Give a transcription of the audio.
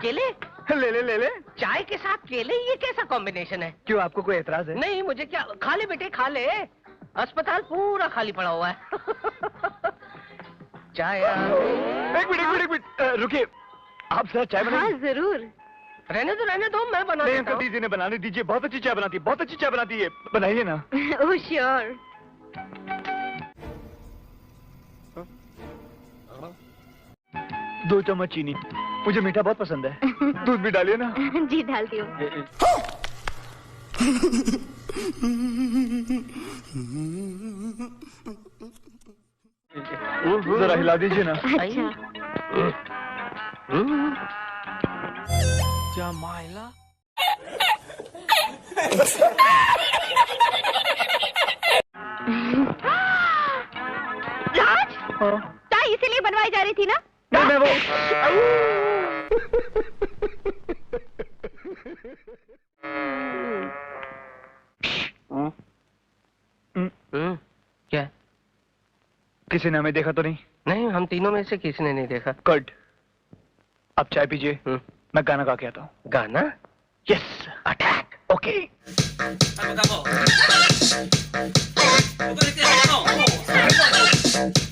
केले? ले ले ले ले। चाय के साथ केले, ये कैसा कॉम्बिनेशन है? क्यों, आपको कोई एतराज है? नहीं, मुझे क्या, खा ले बेटे खा ले, अस्पताल पूरा खाली पड़ा हुआ है। चाय एक मिनट रुकिए, आप जरा चाय बनाइए। हाँ जरूर। रहने दो मैं बना नहीं देता अंकल, हूँ। दीजिए, ने बनाने दीजिए, बहुत अच्छी चाय बनाती है, बहुत अच्छी चाय बनाती है, बनाइए ना। Oh sure. 2 चम्मच चीनी, मुझे मीठा बहुत पसंद है। दूध भी डालिए ना। जी डालती हूँ। जरा हिला दीजिए ना। अच्छा। जमाइला राज, चाय इसीलिए बनवाई जा रही थी ना? नहीं, मैं वो क्या? किसी ने हमें देखा तो नहीं? नहीं, हम तीनों में से किसी ने नहीं देखा। गुड, आप चाय पीजिए, मैं गाना गा के आता हूँ। गाना? Yes, attack. Okay. Vamos, vamos.